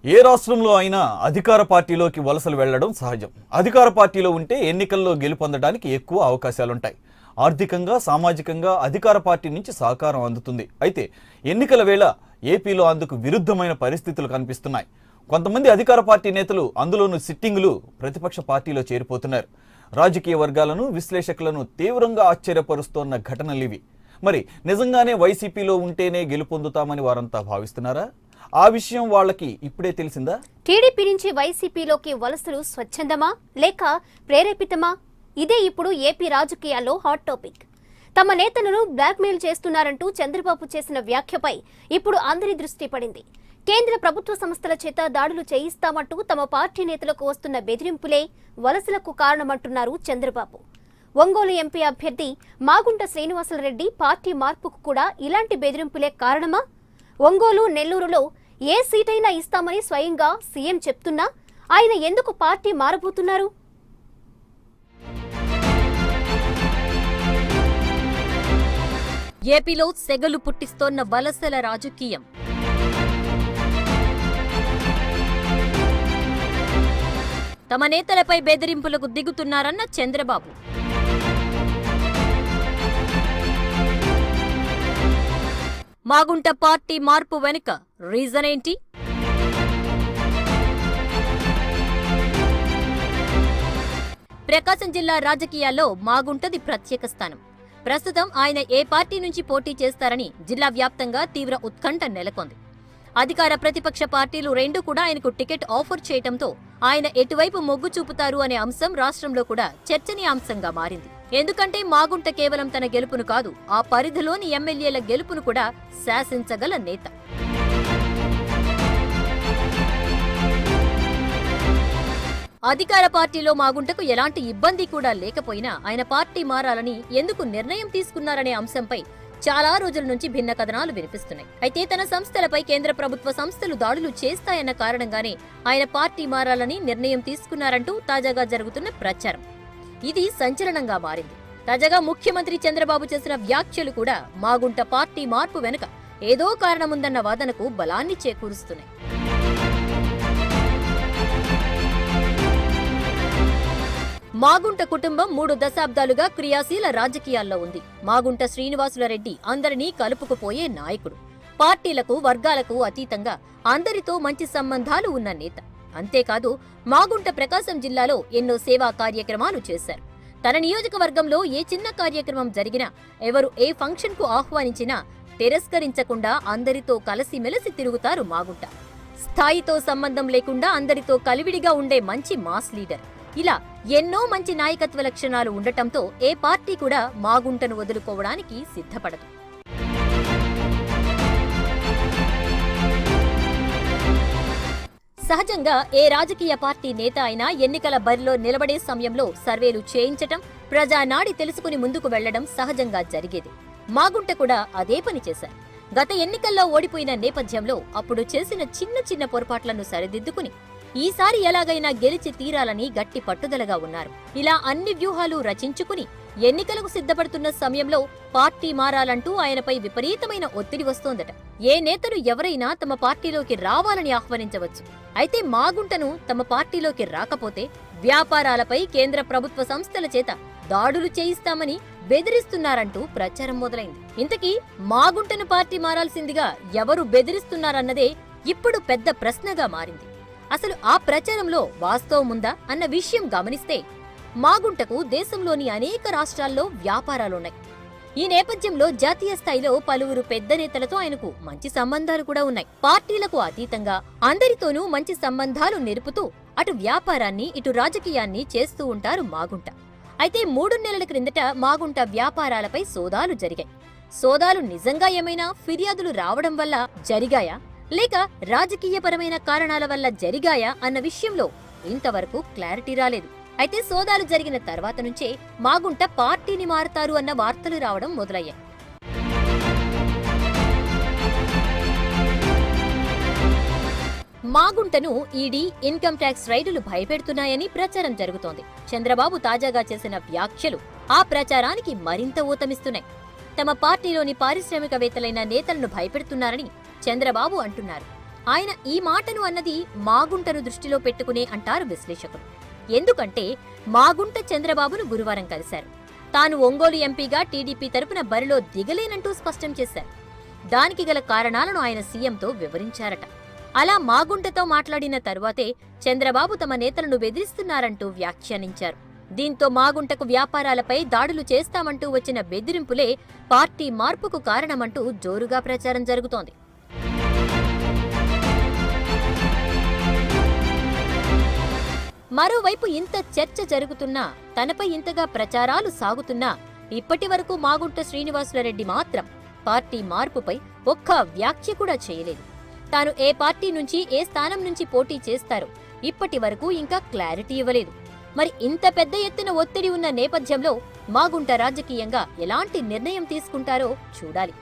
ఏ రాష్ట్రంలో అయినా అధికార పార్టీలోకి వలసలు వెళ్లడం సహజం. అధికార పార్టీలో ఉంటే ఎన్నికల్లో గెలుపొందడానికి ఎక్కువ అవకాశాలుంటాయి. ఆర్థికంగా, సామాజికంగా అధికార పార్టీ నుంచి సహకారం అందుతుంది. అయితే ఎన్నికల వేళ ఏపీలో అందుకు విరుద్ధమైన పరిస్థితులు కనిపిస్తున్నాయి. కొంతమంది అధికార పార్టీ నేతలు, అందులోనూ సిట్టింగులు, ప్రతిపక్ష పార్టీలో చేరిపోతున్నారు. రాజకీయ వర్గాలను, విశ్లేషకులను తీవ్రంగా ఆశ్చర్యపరుస్తోన్న ఘటనలివి. మరి నిజంగానే వైసీపీలో ఉంటేనే గెలుపొందుతామని వారంతా భావిస్తున్నారా? ఆ విషయం వాళ్ళకి ఇప్పుడే తెలిసిందా? టీడీపీ నుంచి వైసీపీలోకి వలసలు స్వచ్ఛందమా లేక ప్రేరేపితమా? ఇదే ఇప్పుడు ఏపీ రాజకీయాల్లో హాట్ టాపిక్. తమ నేతలను బ్లాక్మెయిల్ చేస్తున్నారంటూ చంద్రబాబు చేసిన వ్యాఖ్యపై ఇప్పుడు అందరి దృష్టి పడింది. కేంద్ర ప్రభుత్వ సంస్థల చేత దాడులు చేయిస్తామంటూ తమ పార్టీ నేతలకు వస్తున్న బెదిరింపులే వలసలకు కారణమంటున్నారు చంద్రబాబు. ఒంగోలు ఎంపీ అభ్యర్థి మాగుంట శ్రీనివాసులరెడ్డి పార్టీ మార్పుకు కూడా ఇలాంటి బెదిరింపులే కారణమా? ఒంగోలు, నెల్లూరులో ఏ సీటైనా ఇస్తామని స్వయంగా సీఎం చెప్తున్నా ఆయన ఎందుకు పార్టీ మారబోతున్నారు? ఏపీలో సెగలు పుట్టిస్తోన్న వలసల రాజకీయం. తమ నేతలపై బెదిరింపులకు దిగుతున్నారన్న చంద్రబాబు. మాగుంట పార్టీ మార్పు వెనుక రీజన్ ఏంటి? ప్రకాశం జిల్లా రాజకీయాల్లో మాగుంటది ప్రత్యేక స్థానం. ప్రస్తుతం ఆయన ఏ పార్టీ నుంచి పోటీ చేస్తారని జిల్లా వ్యాప్తంగా తీవ్ర ఉత్కంఠ నెలకొంది. అధికార ప్రతిపక్ష పార్టీలు రెండూ కూడా ఆయనకు టికెట్ ఆఫర్ చేయడంతో ఆయన ఎటువైపు మొగ్గు చూపుతారు అనే అంశం రాష్ట్రంలో కూడా చర్చనీయాంశంగా మారింది. ఎందుకంటే మాగుంట కేవలం తన గెలుపును కాదు, ఆ పరిధిలోని ఎమ్మెల్యేల గెలుపును కూడా శాసించగల నేత. అధికార పార్టీలో మాగుంటకు ఎలాంటి ఇబ్బంది కూడా లేకపోయినా ఆయన పార్టీ మారాలని ఎందుకు నిర్ణయం తీసుకున్నారనే అంశంపై చాలా రోజుల నుంచి భిన్న కథనాలు వినిపిస్తున్నాయి. అయితే తన సంస్థలపై కేంద్ర ప్రభుత్వ సంస్థలు దాడులు చేస్తాయన్న కారణంగానే ఆయన పార్టీ మారాలని నిర్ణయం తీసుకున్నారంటూ తాజాగా జరుగుతున్న ప్రచారం. ఇది సంచలనంగా మారింది. తాజాగా ముఖ్యమంత్రి చంద్రబాబు చేసిన వ్యాఖ్యలు కూడా మాగుంట పార్టీ మార్పు వెనుక ఏదో కారణముందన్న వాదనకు బలాన్ని చేకూరుస్తున్నాయి. మాగుంట కుటుంబం 3 దశాబ్దాలుగా క్రియాశీల రాజకీయాల్లో ఉంది. మాగుంట శ్రీనివాసులరెడ్డి అందరినీ కలుపుకుపోయే నాయకుడు. పార్టీలకు, వర్గాలకు అతీతంగా అందరితో మంచి సంబంధాలు ఉన్న నేత. అంతేకాదు, మాగుంట ప్రకాశం జిల్లాలో ఎన్నో సేవా కార్యక్రమాలు చేశారు. తన నియోజకవర్గంలో ఏ చిన్న కార్యక్రమం జరిగినా, ఎవరు ఏ ఫంక్షన్ కు ఆహ్వానించినా తిరస్కరించకుండా అందరితో కలిసిమెలిసి తిరుగుతారు మాగుంట. స్థాయితో సంబంధం లేకుండా అందరితో కలివిడిగా ఉండే మంచి మాస్ లీడర్. ఇలా ఎన్నో మంచి నాయకత్వ లక్షణాలు ఉండటంతో ఏ పార్టీ కూడా మాగుంటను వదులుకోవడానికి సిద్ధపడదు. సహజంగా ఏ రాజకీయ పార్టీ నేత అయినా ఎన్నికల బరిలో నిలబడే సమయంలో సర్వేలు చేయించటం, ప్రజానాడి తెలుసుకుని ముందుకు వెళ్లడం సహజంగా జరిగేది. మాగుంట కూడా అదే పని చేశారు. గత ఎన్నికల్లో ఓడిపోయిన నేపథ్యంలో అప్పుడు చేసిన చిన్న చిన్న పొరపాట్లను సరిదిద్దుకుని ఈసారి ఎలాగైనా గెలిచి తీరాలని గట్టి పట్టుదలగా ఉన్నారు. ఇలా అన్ని వ్యూహాలు రచించుకుని ఎన్నికలకు సిద్ధపడుతున్న సమయంలో పార్టీ మారాలంటూ ఆయనపై విపరీతమైన ఒత్తిడి వస్తోందట. ఏ నేతలు ఎవరైనా తమ పార్టీలోకి రావాలని ఆహ్వానించవచ్చు. అయితే మాగుంటను తమ పార్టీలోకి రాకపోతే వ్యాపారాలపై కేంద్ర ప్రభుత్వ సంస్థల చేత దాడులు చేయిస్తామని బెదిరిస్తున్నారంటూ ప్రచారం మొదలైంది. ఇంతకీ మాగుంటను పార్టీ మారాల్సిందిగా ఎవరు బెదిరిస్తున్నారన్నదే ఇప్పుడు పెద్ద ప్రశ్నగా మారింది. అసలు ఆ ప్రచారంలో వాస్తవముందా అన్న విషయం గమనిస్తే మాగుంటకు దేశంలోని అనేక రాష్ట్రాల్లో వ్యాపారాలున్నాయి. ఈ నేపథ్యంలో జాతీయ స్థాయిలో పలువురు పెద్ద నేతలతో ఆయనకు మంచి సంబంధాలు కూడా ఉన్నాయి. పార్టీలకు అతీతంగా అందరితోనూ మంచి సంబంధాలు నిలుపుతూ అటు వ్యాపారాన్ని, ఇటు రాజకీయాన్ని చేస్తూ ఉంటారు మాగుంట. అయితే 3 నెలల క్రిందట మాగుంట వ్యాపారాలపై సోదాలు జరిగాయి. సోదాలు నిజంగా ఏమైనా ఫిర్యాదులు రావడం వల్ల జరిగాయా, లేక రాజకీయపరమైన కారణాల వల్ల జరిగాయా అన్న విషయంలో ఇంతవరకు క్లారిటీ రాలేదు. అయితే సోదాలు జరిగిన తర్వాత నుంచే మాగుంట పార్టీని మారతారు అన్న వార్తలు రావడం మొదలయ్యాయి. మాగుంటను ఈడీ, ఇన్కమ్ ట్యాక్స్ రైడులు భయపెడుతున్నాయని ప్రచారం జరుగుతోంది. చంద్రబాబు తాజాగా చేసిన వ్యాఖ్యలు ఆ ప్రచారానికి మరింత ఊతమిస్తున్నాయి. తమ పార్టీలోని పారిశ్రామికవేత్తలైన నేతలను భయపెడుతున్నారని చంద్రబాబు అంటున్నారు. ఆయన ఈ మాటను అన్నది మాగుంటను దృష్టిలో పెట్టుకునే అంటారు విశ్లేషకులు. ఎందుకంటే మాగుంట చంద్రబాబును గురువారం కలిశారు. తాను ఒంగోలు ఎంపీగా టీడీపీ తరపున బరిలో దిగలేనంటూ స్పష్టం చేశారు. దానికి గల కారణాలను ఆయన సీఎంతో వివరించారట. అలా మాగుంటతో మాట్లాడిన తరువాతే చంద్రబాబు తమ నేతలను బెదిరిస్తున్నారంటూ వ్యాఖ్యానించారు. దీంతో మాగుంటకు వ్యాపారాలపై దాడులు చేస్తామంటూ వచ్చిన బెదిరింపులే పార్టీ మార్పుకు కారణమంటూ జోరుగా ప్రచారం జరుగుతోంది. మరోవైపు ఇంత చర్చ జరుగుతున్నా, తనపై ఇంతగా ప్రచారాలు సాగుతున్నా ఇప్పటివరకు మాగుంట శ్రీనివాసులరెడ్డి మాత్రం పార్టీ మార్పుపై ఒక్క వ్యాఖ్య కూడా చేయలేదు. తాను ఏ పార్టీ నుంచి ఏ స్థానం నుంచి పోటీ చేస్తారో ఇప్పటి వరకు ఇంకా క్లారిటీ ఇవ్వలేదు. మరి ఇంత పెద్ద ఎత్తున ఒత్తిడి ఉన్న నేపథ్యంలో మాగుంట రాజకీయంగా ఎలాంటి నిర్ణయం తీసుకుంటారో చూడాలి.